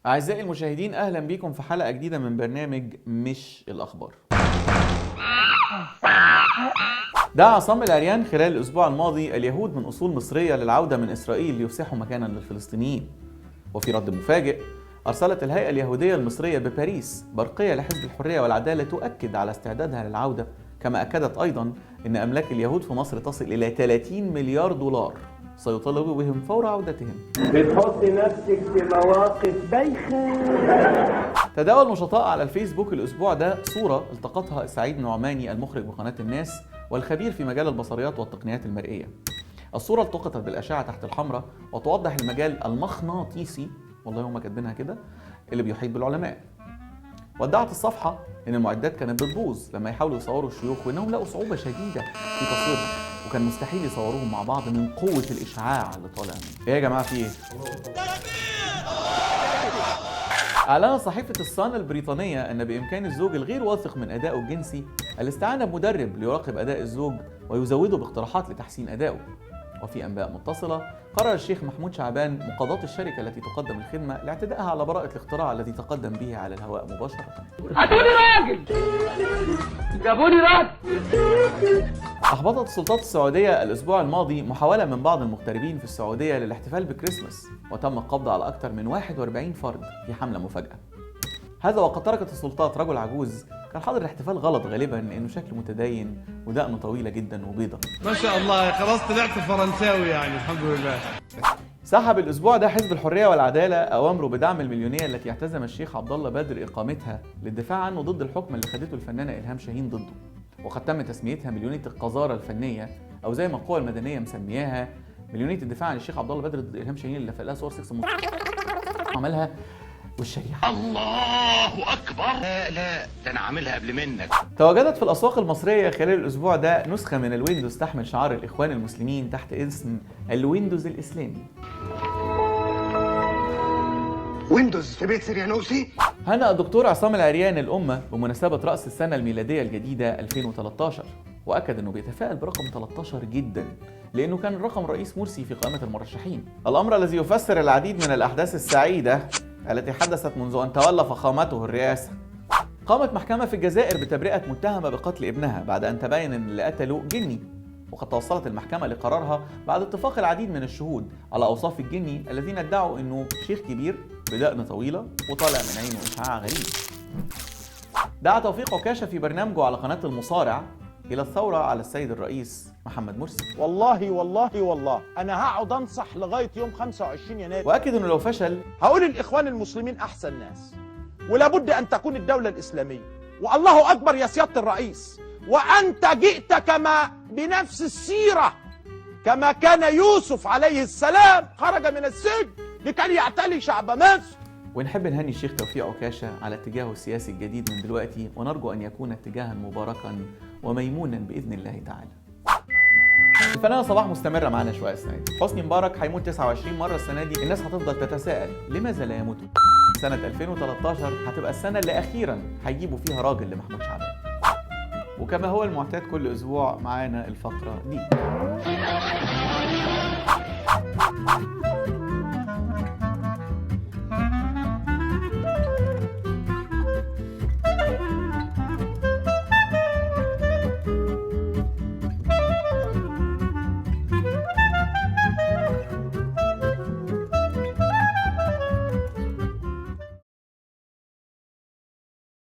أعزائي المشاهدين، أهلا بكم في حلقة جديدة من برنامج مش الأخبار. دعا عصام العريان خلال الأسبوع الماضي اليهود من أصول مصرية للعودة من إسرائيل ليفسحوا مكانا للفلسطينيين. وفي رد مفاجئ أرسلت الهيئة اليهودية المصرية بباريس برقية لحزب الحرية والعدالة تؤكد على استعدادها للعودة، كما أكدت أيضا أن أملاك اليهود في مصر تصل إلى 30 مليار دولار سيطالب بهم فور عودتهم. بتحط نفسك في مواقف بايخة. تداول نشطاء على الفيسبوك الأسبوع ده صورة التقطها سعيد نعماني المخرج بقناة الناس والخبير في مجال البصريات والتقنيات المرئية. الصورة التقطت بالأشعة تحت الحمراء وتوضح المجال المغناطيسي، والله هم كاتبينها كده، اللي بيحيط بالعلماء. وادعت الصفحة إن المعدات كانت بتبوظ لما يحاولوا يصوروا الشيوخ، وإنهم لقوا صعوبة شديدة في تصويرهم، وكان مستحيل يصوروهم مع بعض من قوة الإشعاع اللي طالع منه. إيه يا جماعة في إيه؟ أعلنت صحيفة الصن البريطانية أن بإمكان الزوج الغير واثق من أدائه الجنسي الاستعانة بمدرب ليراقب أداء الزوج ويزوده باقتراحات لتحسين أدائه. وفي أنباء متصلة، قرر الشيخ محمود شعبان مقاضاة الشركة التي تقدم الخدمة لاعتدائها على براءة الاختراع الذي تقدم به على الهواء مباشرة. هاتوني راجل! جابوني راجل! أحبطت السلطات السعودية الأسبوع الماضي محاولة من بعض المغتربين في السعودية للاحتفال بكريسماس، وتم القبض على أكثر من 41 فرد في حملة مفاجئة. هذا وقد تركت السلطات رجل عجوز كان حاضر الاحتفال غلط غالبا لأنه شكله متدين ودقنه طويلة جدا وبيضة. ما شاء الله، خلاص طلعت فرنساوي يعني، الحمد لله. سحب الأسبوع ده حزب الحرية والعدالة أوامره بدعم المليونية التي اعتزم الشيخ عبد الله بدر إقامتها للدفاع عنه ضد الحكم اللي خدته الفنانة إلهام شاهين ضده، وقد تم تسميتها مليونية القذارة الفنية، أو زي ما القوى المدنية مسمياها مليونية الدفاع عن الشيخ عبد الله بدر ضد إلهام شاهين اللي لها صور سكس عملها والشريحة. الله أكبر. لا ده أنا عاملها قبل منك. تواجدت في الأسواق المصرية خلال الأسبوع ده نسخة من الويندوز تحمل شعار الإخوان المسلمين تحت اسم الويندوز الإسلامي. ويندوز في بيت سريانوسي. هنأ الدكتور عصام العريان الأمة بمناسبة رأس السنة الميلادية الجديدة 2013، وأكد أنه بيتفائل برقم 13 جدا لأنه كان الرقم رئيس مرسي في قائمة المرشحين، الأمر الذي يفسر العديد من الأحداث السعيدة التي حدثت منذ أن تولى فخامته الرئاسة. قامت محكمة في الجزائر بتبرئة متهمة بقتل ابنها بعد أن تبين أن اللي قتله جني، وقد توصلت المحكمة لقرارها بعد اتفاق العديد من الشهود على أوصاف الجني الذين ادعوا أنه شيخ كبير بدقن طويلة وطالع من عينه إشعاع غريب. دعا توفيق عكاشة في برنامجه على قناة المصارع إلى الثورة على السيد الرئيس محمد مرسي، والله انا هقعد انصح لغايه يوم 25 يناير، وأكد أنه لو فشل هقول الاخوان المسلمين احسن ناس، ولابد ان تكون الدوله الاسلاميه، والله اكبر يا سياده الرئيس، وانت جئت كما بنفس السيره كما كان يوسف عليه السلام خرج من السجن لكي يعتلي شعب مصر. ونحب نهني الشيخ توفيق عكاشة على اتجاهه السياسي الجديد من دلوقتي، ونرجو أن يكون اتجاها مباركا وميمونا بإذن الله تعالى. الفنانة صباح مستمرة معانا شوية السنة دي. حسني مبارك هيموت 29 مرة السنة دي، الناس هتفضل تتساءل لماذا لا يموتوا؟ سنة 2013 هتبقى السنة اللي أخيرا هيجيبوا فيها راجل لمحمود شعبان. وكما هو المعتاد كل أسبوع معانا الفقرة دي.